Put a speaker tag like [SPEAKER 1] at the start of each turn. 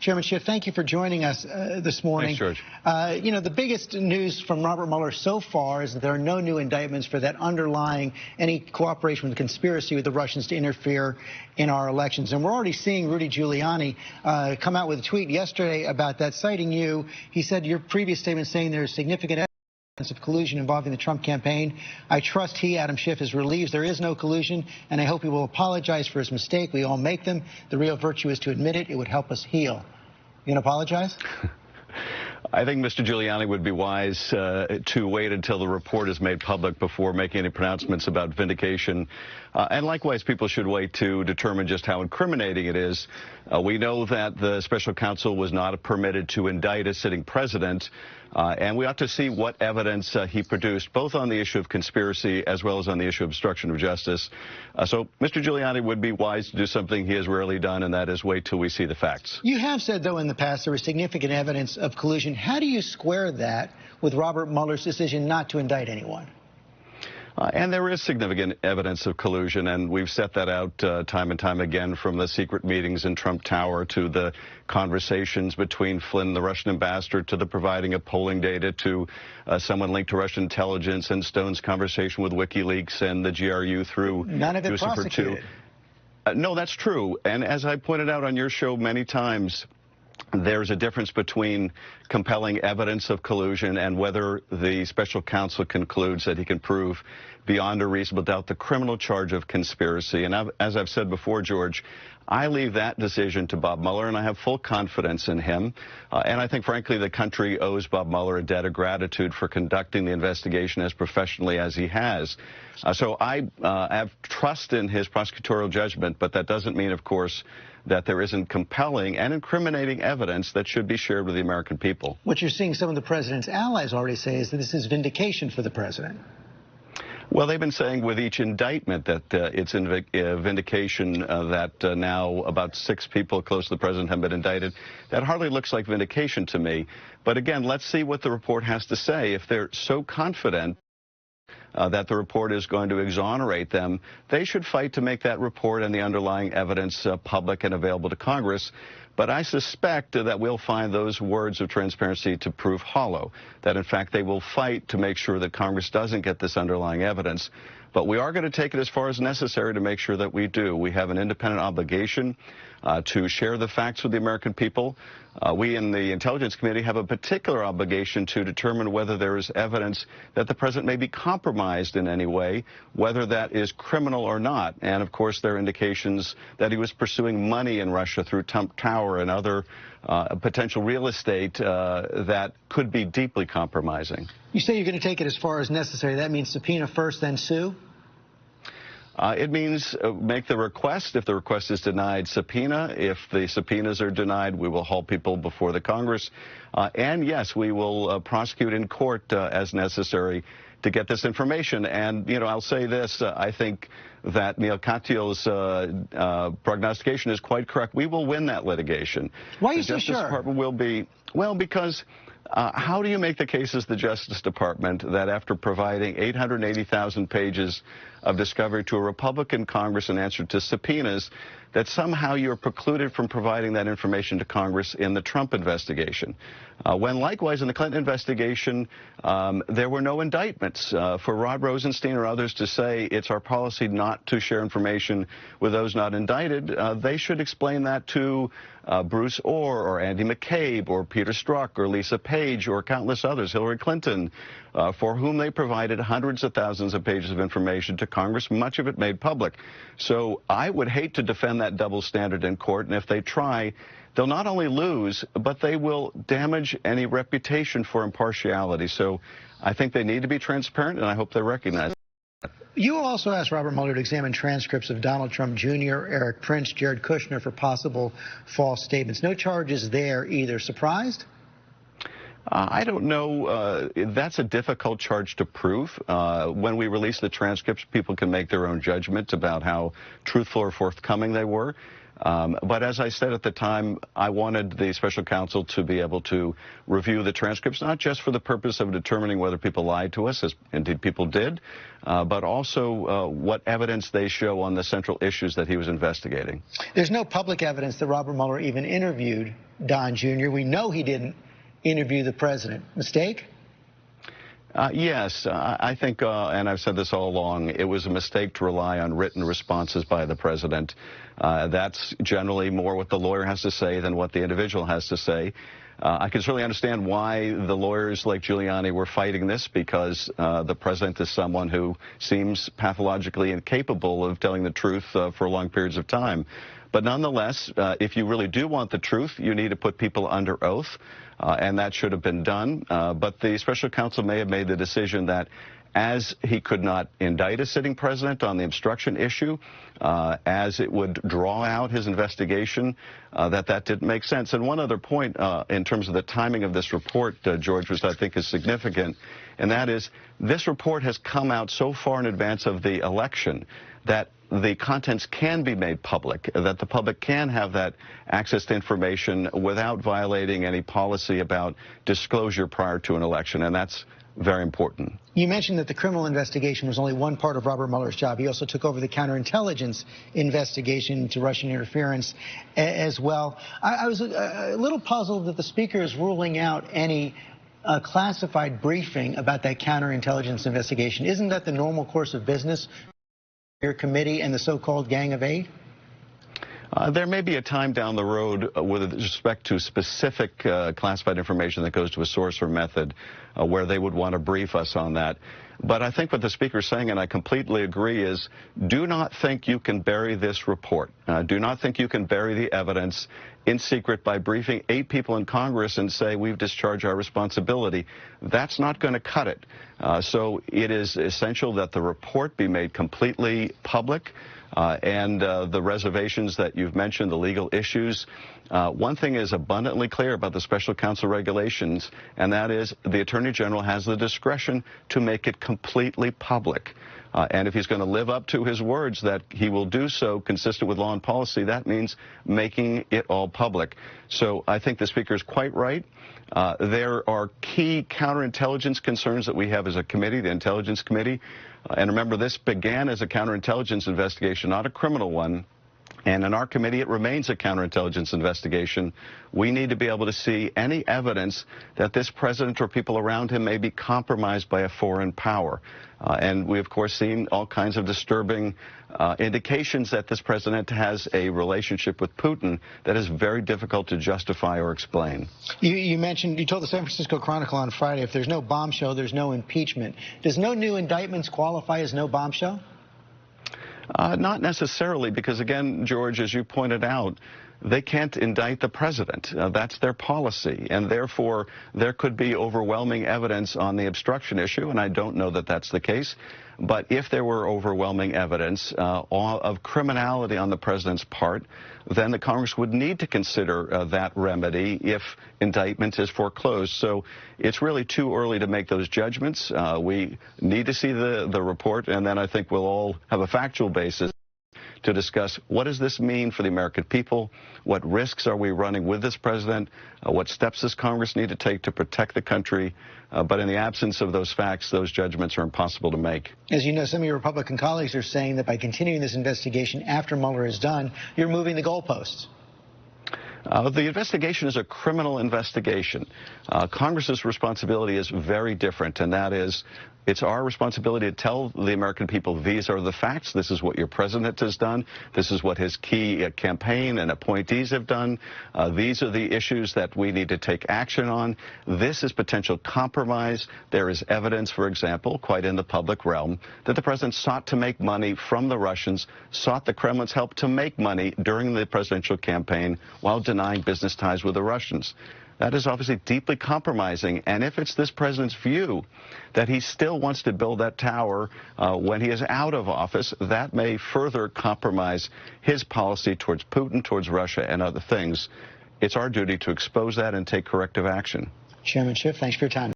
[SPEAKER 1] Chairman Schiff, thank you for joining us this morning.
[SPEAKER 2] Thanks, George.
[SPEAKER 1] You know, the biggest news from Robert Mueller so far is that there are no new indictments for that underlying any cooperation with the conspiracy with the Russians to interfere in our elections. And we're already seeing Rudy Giuliani come out with a tweet yesterday about that, citing you. He said your previous statement saying there is significant evidence of collusion involving the Trump campaign. I trust he, Adam Schiff, is relieved there is no collusion, and I hope he will apologize for his mistake. We all make them. The real virtue is to admit it. It would help us heal. You gonna apologize?
[SPEAKER 2] I think Mr. Giuliani would be wise to wait until the report is made public before making any pronouncements about vindication. And likewise, people should wait to determine just how incriminating it is. We know that the special counsel was not permitted to indict a sitting president, and we ought to see what evidence he produced, both on the issue of conspiracy as well as on the issue of obstruction of justice. So Mr. Giuliani would be wise to do something he has rarely done, and that is wait till we see the facts.
[SPEAKER 1] You have said, though, in the past there was significant evidence of collusion. How do you square that with Robert Mueller's decision not to indict anyone?
[SPEAKER 2] And there is significant evidence of collusion, and we've set that out time and time again, from the secret meetings in Trump Tower to the conversations between Flynn, the Russian ambassador, to the providing of polling data to someone linked to Russian intelligence, and Stone's conversation with WikiLeaks and the GRU through
[SPEAKER 1] none of it prosecuted.
[SPEAKER 2] No, that's true. And as I pointed out on your show many times, there's a difference between compelling evidence of collusion and whether the special counsel concludes that he can prove beyond a reasonable doubt the criminal charge of conspiracy. And as I've said before, George, I leave that decision to Bob Mueller, and I have full confidence in him. And I think, frankly, the country owes Bob Mueller a debt of gratitude for conducting the investigation as professionally as he has. So I have trust in his prosecutorial judgment, but that doesn't mean, of course, that there isn't compelling and incriminating evidence that should be shared with the American people.
[SPEAKER 1] What you're seeing some of the president's allies already say is that this is vindication for the president.
[SPEAKER 2] Well, they've been saying with each indictment that it's vindication, that now about 6 people close to the president have been indicted. That hardly looks like vindication to me. But again, let's see what the report has to say. If they're so confident that the report is going to exonerate them, they should fight to make that report and the underlying evidence public and available to Congress. But I suspect that we'll find those words of transparency to prove hollow, that in fact they will fight to make sure that Congress doesn't get this underlying evidence. But we are going to take it as far as necessary to make sure that we do. We have an independent obligation to share the facts with the American people. We in the Intelligence Committee have a particular obligation to determine whether there is evidence that the president may be compromised in any way, whether that is criminal or not. And, of course, there are indications that he was pursuing money in Russia through Trump Tower and other potential real estate that could be deeply compromising.
[SPEAKER 1] You say you're going to take it as far as necessary. That means subpoena first, then sue?
[SPEAKER 2] It means make the request. If the request is denied, subpoena. If the subpoenas are denied, we will haul people before the Congress. And, yes, we will prosecute in court as necessary to get this information. And, you know, I'll say this. I think that Neil Katyal's prognostication is quite correct. We will win that litigation.
[SPEAKER 1] Why are you so sure?
[SPEAKER 2] The Justice Department will be, well, because how do you make the case as the Justice Department that after providing 880,000 pages of discovery to a Republican Congress in answer to subpoenas, that somehow you're precluded from providing that information to Congress in the Trump investigation? When likewise in the Clinton investigation, there were no indictments. For Rod Rosenstein or others to say it's our policy not to share information with those not indicted, they should explain that to Bruce Orr or Andy McCabe or Peter Strzok or Lisa Page or countless others, Hillary Clinton, for whom they provided hundreds of thousands of pages of information to Congress, much of it made public. So I would hate to defend that double standard in court, and if they try, they'll not only lose, but they will damage any reputation for impartiality. So I think they need to be transparent, and I hope they recognize it.
[SPEAKER 1] You also asked Robert Mueller to examine transcripts of Donald Trump Jr., Eric Prince, Jared Kushner for possible false statements. No charges there either. Surprised?
[SPEAKER 2] I don't know. That's a difficult charge to prove. When we release the transcripts, people can make their own judgment about how truthful or forthcoming they were. But as I said at the time, I wanted the special counsel to be able to review the transcripts, not just for the purpose of determining whether people lied to us, as indeed people did, but also what evidence they show on the central issues that he was investigating.
[SPEAKER 1] There's no public evidence that Robert Mueller even interviewed Don Jr. We know he didn't interview the president. Mistake?
[SPEAKER 2] Yes, I think, and I've said this all along, it was a mistake to rely on written responses by the president. That's generally more what the lawyer has to say than what the individual has to say. I can certainly understand why the lawyers like Giuliani were fighting this, because the president is someone who seems pathologically incapable of telling the truth for long periods of time. But nonetheless, if you really do want the truth, you need to put people under oath, and that should have been done. But the special counsel may have made the decision that as he could not indict a sitting president on the obstruction issue, as it would draw out his investigation, that didn't make sense. And one other point in terms of the timing of this report, George, which I think is significant, and that is this report has come out so far in advance of the election that the contents can be made public, that the public can have that access to information without violating any policy about disclosure prior to an election, and that's very important.
[SPEAKER 1] You mentioned that the criminal investigation was only one part of Robert Mueller's job. He also took over the counterintelligence investigation into Russian interference as well. I was a little puzzled that the speaker is ruling out any classified briefing about that counterintelligence investigation. Isn't that the normal course of business, your committee and the so-called Gang of Eight?
[SPEAKER 2] There may be a time down the road with respect to specific classified information that goes to a source or method where they would want to brief us on that. But I think what the speaker is saying, and I completely agree, is do not think you can bury this report. Do not think you can bury the evidence in secret by briefing 8 people in Congress and say we've discharged our responsibility. That's not going to cut it. So it is essential that the report be made completely public. And the reservations that you've mentioned, the legal issues. One thing is abundantly clear about the special counsel regulations, and that is the Attorney General has the discretion to make it completely public. And if he's going to live up to his words that he will do so consistent with law and policy, that means making it all public. So I think the speaker is quite right. There are key counterintelligence concerns that we have as a committee, the Intelligence Committee. And remember, this began as a counterintelligence investigation, not a criminal one. And in our committee, it remains a counterintelligence investigation. We need to be able to see any evidence that this president or people around him may be compromised by a foreign power. And we, of course, seen all kinds of disturbing indications that this president has a relationship with Putin that is very difficult to justify or explain.
[SPEAKER 1] You told the San Francisco Chronicle on Friday, if there's no bombshell, there's no impeachment. Does no new indictments qualify as no bombshell?
[SPEAKER 2] Not necessarily, because, again, George, as you pointed out, they can't indict the president. That's their policy, and therefore there could be overwhelming evidence on the obstruction issue, and I don't know that that's the case. But if there were overwhelming evidence of criminality on the president's part, then the Congress would need to consider that remedy if indictment is foreclosed. So it's really too early to make those judgments. We need to see the report, and then I think we'll all have a factual basis to discuss what does this mean for the American people, what risks are we running with this president, what steps does Congress need to take to protect the country. But in the absence of those facts, those judgments are impossible to make.
[SPEAKER 1] As you know, some of your Republican colleagues are saying that by continuing this investigation after Mueller is done, you're moving the goalposts.
[SPEAKER 2] The investigation is a criminal investigation. Congress's responsibility is very different, and that is it's our responsibility to tell the American people these are the facts. This is what your president has done. This is what his key campaign and appointees have done. These are the issues that we need to take action on. This is potential compromise. There is evidence, for example, quite in the public realm, that the president sought to make money from the Russians, sought the Kremlin's help to make money during the presidential campaign while denying business ties with the Russians. That is obviously deeply compromising, and if it's this president's view that he still wants to build that tower when he is out of office, that may further compromise his policy towards Putin, towards Russia, and other things. It's our duty to expose that and take corrective action.
[SPEAKER 1] Chairman Schiff, thanks for your time.